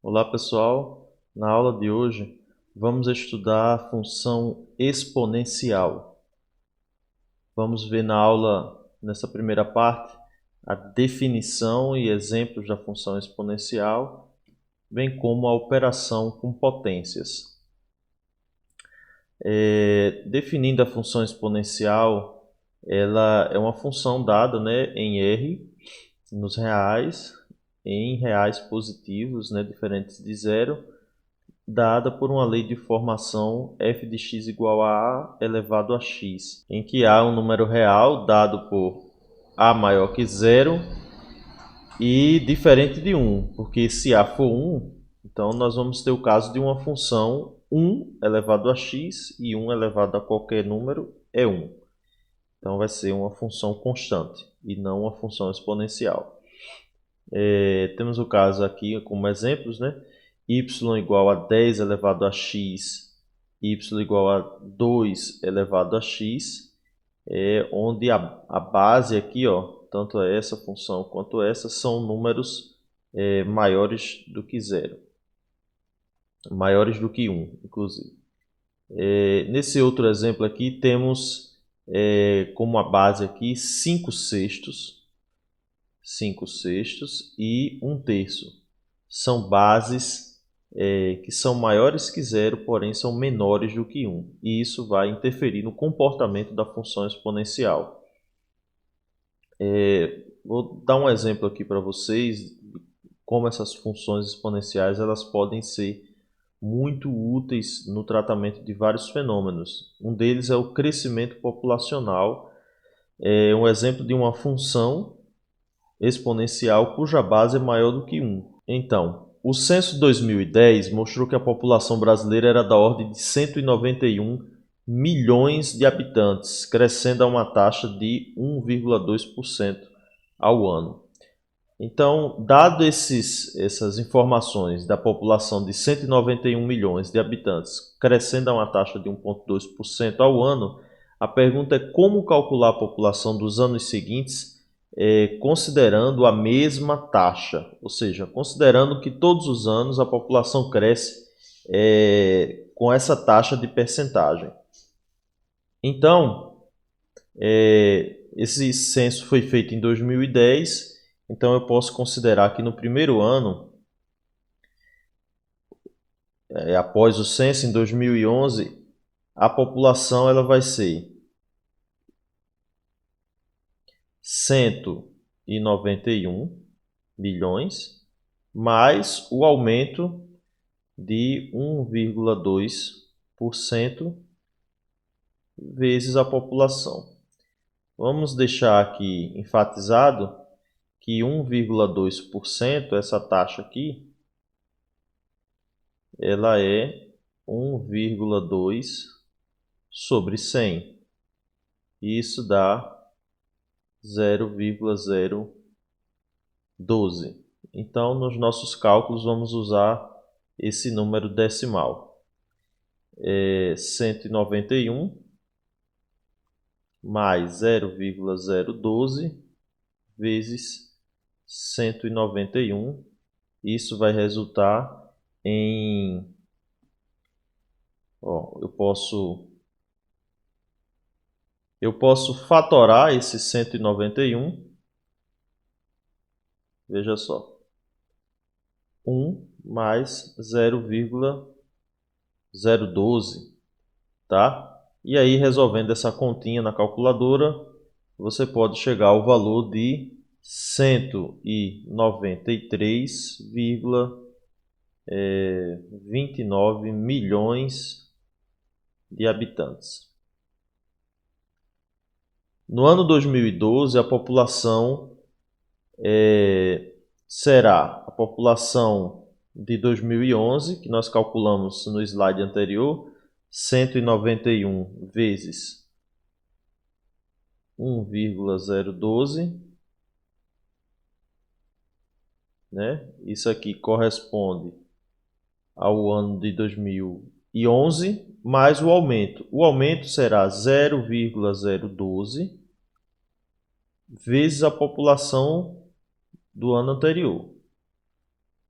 Olá pessoal, na aula de hoje vamos estudar a função exponencial. Vamos ver na aula, nessa primeira parte, a definição e exemplos da função exponencial, bem como a operação com potências. Definindo a função exponencial, ela é uma função dada, em R, nos reais, em reais positivos, diferentes de zero, dada por uma lei de formação f de x igual a elevado a x, em que A é um número real dado por A maior que zero e diferente de 1, porque se A for 1, então nós vamos ter o caso de uma função 1 elevado a x e 1 elevado a qualquer número é 1. Então vai ser uma função constante e não uma função exponencial. Temos o caso aqui como exemplos, y igual a 10 elevado a x, y igual a 2 elevado a x, onde a base aqui, tanto essa função quanto essa, são números maiores do que zero, maiores do que 1, inclusive. Nesse outro exemplo aqui, temos como a base aqui 5 sextos, 5 sextos e 1 terço. São bases que são maiores que zero, porém são menores do que 1. E isso vai interferir no comportamento da função exponencial. Vou dar um exemplo aqui para vocês de como essas funções exponenciais elas podem ser muito úteis no tratamento de vários fenômenos. Um deles é o crescimento populacional. É um exemplo de uma função exponencial cuja base é maior do que 1. Então, o censo de 2010 mostrou que a população brasileira era da ordem de 191 milhões de habitantes, crescendo a uma taxa de 1,2% ao ano. Então, dado essas informações da população de 191 milhões de habitantes, crescendo a uma taxa de 1,2% ao ano, a pergunta é como calcular a população dos anos seguintes considerando a mesma taxa, ou seja, considerando que todos os anos a população cresce com essa taxa de percentagem. Então, esse censo foi feito em 2010, então eu posso considerar que no primeiro ano, após o censo, em 2011, a população ela vai ser 191 milhões, mais o aumento de 1,2% vezes a população. Vamos deixar aqui enfatizado que 1,2%, essa taxa aqui, ela é 1,2 sobre 100. Isso dá 0,012. Então, nos nossos cálculos, vamos usar esse número decimal. 191 mais 0,012 vezes 191. Isso vai resultar em... eu posso fatorar esse 191. Veja só. 1 mais 0,012, tá? E aí, resolvendo essa continha na calculadora, você pode chegar ao valor de 193,29 milhões de habitantes. No ano 2012, a população será a população de 2011, que nós calculamos no slide anterior, 191 vezes 1,012, Isso aqui corresponde ao ano de 2011, mais o aumento. O aumento será 0,012 vezes a população do ano anterior,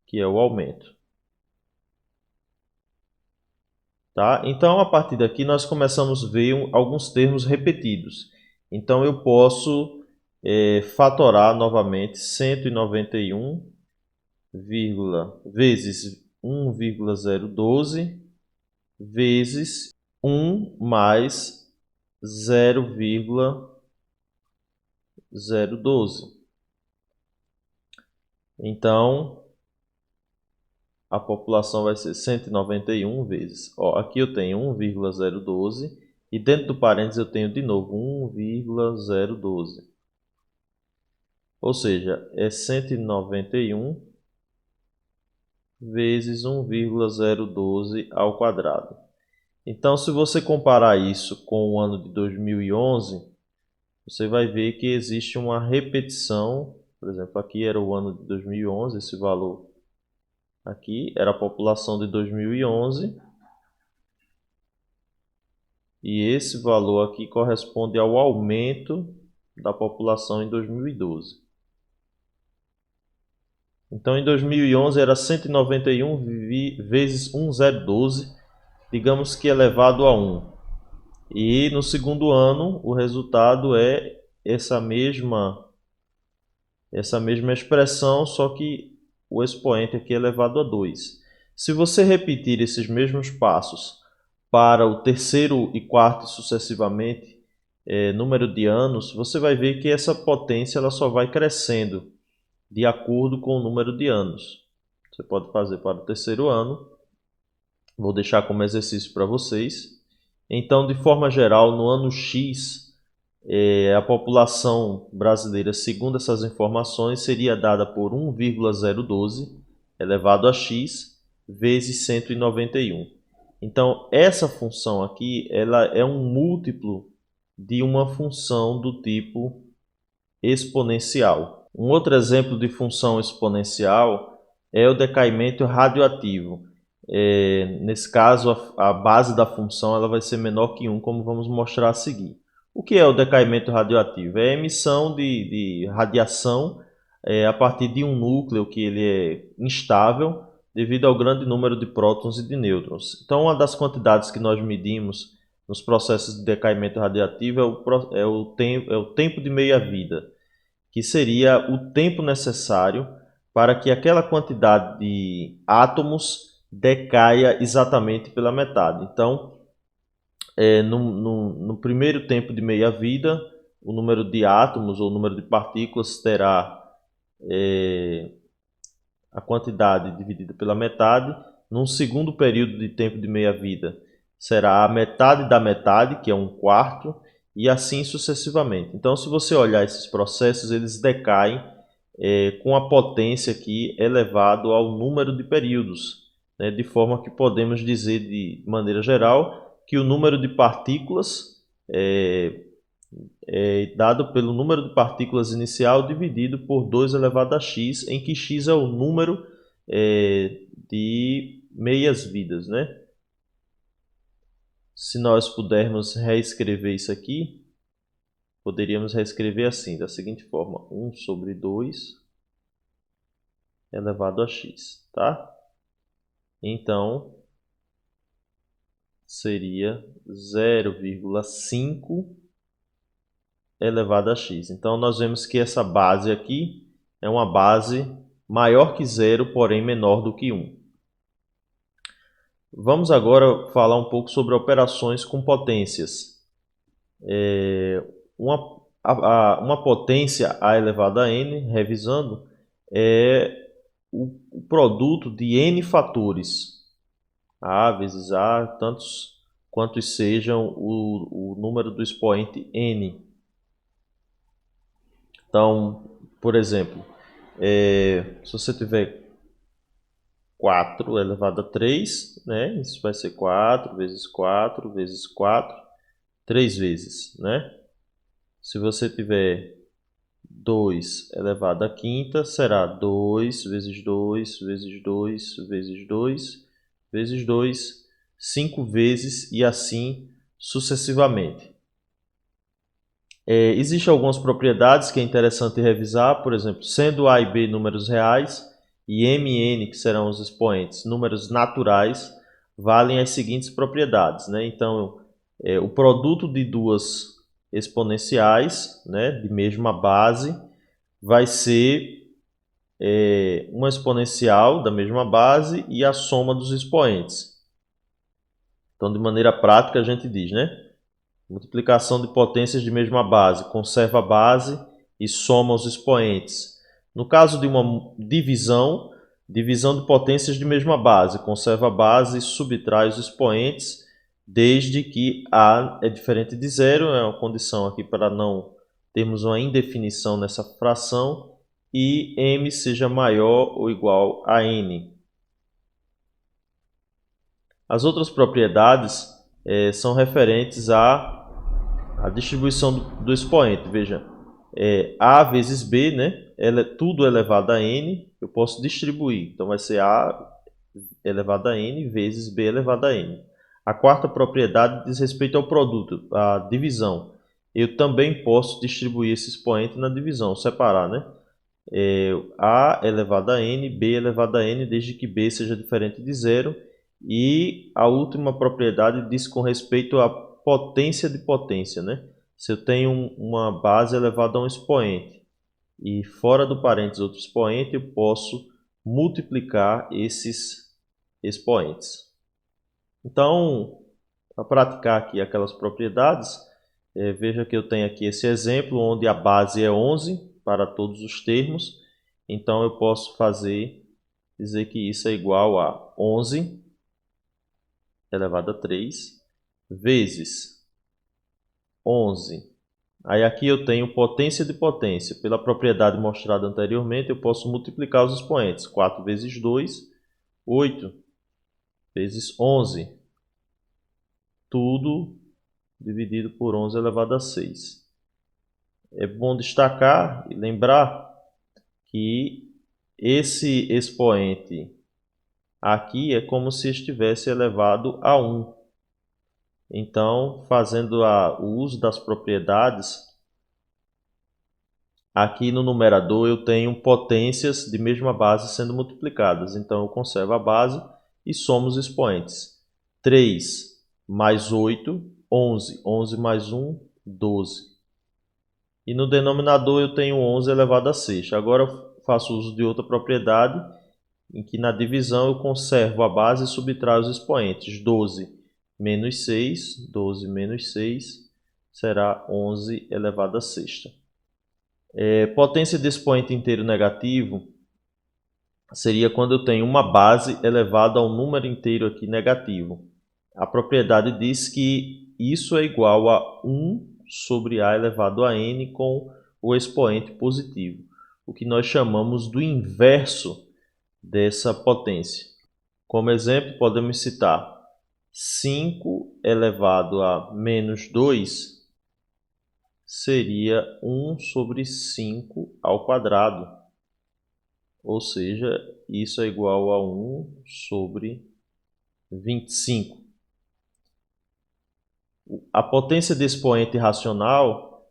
que é o aumento. Tá? Então, a partir daqui, nós começamos a ver alguns termos repetidos. Então, eu posso fatorar novamente 191, vezes 1,012 vezes 1 mais 0,012. Então, a população vai ser 191 vezes. Ó, aqui eu tenho 1,012 e dentro do parênteses eu tenho de novo 1,012. Ou seja, é 191 vezes 1,012 ao quadrado. Então, se você comparar isso com o ano de 2011, você vai ver que existe uma repetição. Por exemplo, aqui era o ano de 2011, esse valor aqui era a população de 2011. E esse valor aqui corresponde ao aumento da população em 2012. Então, em 2011 era 191 vezes 1,012, digamos que elevado a 1. E no segundo ano, o resultado é essa mesma expressão, só que o expoente aqui é elevado a 2. Se você repetir esses mesmos passos para o terceiro e quarto sucessivamente, número de anos, você vai ver que essa potência ela só vai crescendo de acordo com o número de anos. Você pode fazer para o terceiro ano. Vou deixar como exercício para vocês. Então, de forma geral, no ano X, a população brasileira, segundo essas informações, seria dada por 1,012 elevado a x vezes 191. Então, essa função aqui ela é um múltiplo de uma função do tipo exponencial. Um outro exemplo de função exponencial é o decaimento radioativo. Nesse caso, a base da função ela vai ser menor que 1, como vamos mostrar a seguir. O que é o decaimento radioativo? É a emissão de radiação a partir de um núcleo que ele é instável devido ao grande número de prótons e de nêutrons. Então, uma das quantidades que nós medimos nos processos de decaimento radioativo é o tempo de meia-vida, que seria o tempo necessário para que aquela quantidade de átomos decaia exatamente pela metade. Então, no primeiro tempo de meia-vida, o número de átomos ou o número de partículas terá a quantidade dividida pela metade. Num segundo período de tempo de meia-vida, será a metade da metade, que é 1/4, e assim sucessivamente. Então, se você olhar esses processos, eles decaem com a potência aqui elevado ao número de períodos, né? De forma que podemos dizer de maneira geral que o número de partículas é dado pelo número de partículas inicial dividido por 2 elevado a x, em que x é o número de meias-vidas, né? Se nós pudermos reescrever isso aqui, poderíamos reescrever assim, da seguinte forma: 1 sobre 2 elevado a x, tá? Então, seria 0,5 elevado a x. Então, nós vemos que essa base aqui é uma base maior que zero, porém menor do que 1. Vamos agora falar um pouco sobre operações com potências. Uma potência a elevado a n, revisando, é o produto de n fatores, a vezes a, tantos quantos sejam o número do expoente n. Então, por exemplo, se você tiver 4 elevado a 3, né? Isso vai ser 4 vezes 4 vezes 4, 3 vezes, né? Se você tiver 2 elevado a quinta, será 2 vezes 2 vezes 2 vezes 2 vezes 2, 5 vezes e assim sucessivamente. Existem algumas propriedades que é interessante revisar, por exemplo, sendo A e B números reais e m e n, que serão os expoentes, números naturais, valem as seguintes propriedades, né? Então, o produto de duas exponenciais, né, de mesma base, vai ser uma exponencial da mesma base e a soma dos expoentes. Então, de maneira prática, a gente diz, né? Multiplicação de potências de mesma base, conserva a base e soma os expoentes. No caso de uma divisão, divisão de potências de mesma base, conserva a base e subtrai os expoentes, desde que A é diferente de zero, é uma condição aqui para não termos uma indefinição nessa fração, e M seja maior ou igual a N. As outras propriedades são referentes à distribuição do expoente. Veja, A vezes B, né? Tudo elevado a N, eu posso distribuir. Então vai ser A elevado a N vezes B elevado a N. A quarta propriedade diz respeito ao produto, a divisão. Eu também posso distribuir esse expoente na divisão, separar, né? A elevado a N, B elevado a N, desde que B seja diferente de zero. E a última propriedade diz com respeito à potência de potência, né? Se eu tenho uma base elevada a um expoente e fora do parênteses outro expoente, eu posso multiplicar esses expoentes. Então, para praticar aqui aquelas propriedades, veja que eu tenho aqui esse exemplo onde a base é 11 para todos os termos. Então, eu posso dizer que isso é igual a 11 elevado a 3 vezes 11. Aí aqui eu tenho potência de potência. Pela propriedade mostrada anteriormente, eu posso multiplicar os expoentes. 4 vezes 2, 8 vezes 11. Tudo dividido por 11 elevado a 6. É bom destacar e lembrar que esse expoente aqui é como se estivesse elevado a 1. Então, fazendo o uso das propriedades, aqui no numerador eu tenho potências de mesma base sendo multiplicadas. Então, eu conservo a base e somo os expoentes. 3 mais 8, 11. 11 mais 1, 12. E no denominador eu tenho 11 elevado a 6. Agora eu faço uso de outra propriedade, em que na divisão eu conservo a base e subtraio os expoentes. 12 menos 6, 12 menos 6 será 11 elevado a sexta. Potência de expoente inteiro negativo seria quando eu tenho uma base elevada a um número inteiro aqui negativo. A propriedade diz que isso é igual a 1 sobre A elevado a N com o expoente positivo, o que nós chamamos do inverso dessa potência. Como exemplo, podemos citar 5 elevado a menos 2 seria 1 sobre 5 ao quadrado. Ou seja, isso é igual a 1 sobre 25. A potência de expoente racional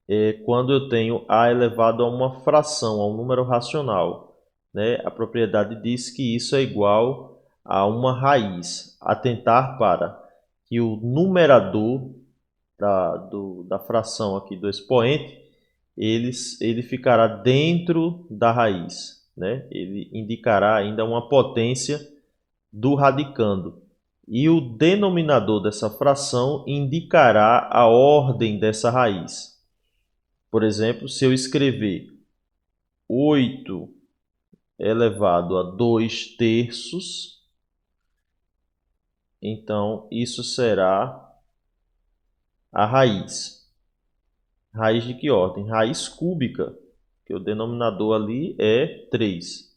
é quando eu tenho A elevado a uma fração, a um número racional, né? A propriedade diz que isso é igual a uma raiz. Atentar para que o numerador da fração aqui do expoente, ele ficará dentro da raiz, né? Ele indicará ainda uma potência do radicando. E o denominador dessa fração indicará a ordem dessa raiz. Por exemplo, se eu escrever 8 elevado a 2 terços, então isso será a raiz. Raiz de que ordem? Raiz cúbica, que o denominador ali é 3.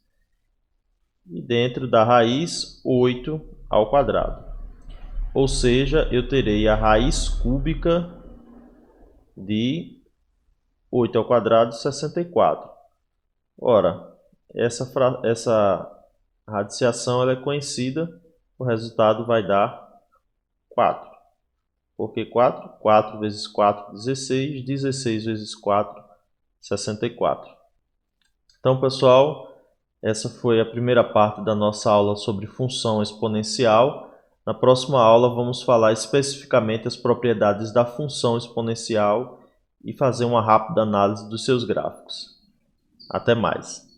E dentro da raiz, 8 ao quadrado. Ou seja, eu terei a raiz cúbica de 8 ao quadrado, 64. Ora, essa radiciação ela é conhecida, o resultado vai dar 4. Por que 4? 4 vezes 4, 16. 16 vezes 4, 64. Então, pessoal, Essa foi a primeira parte da nossa aula sobre função exponencial. Na próxima aula vamos falar especificamente as propriedades da função exponencial e fazer uma rápida análise dos seus gráficos. Até mais!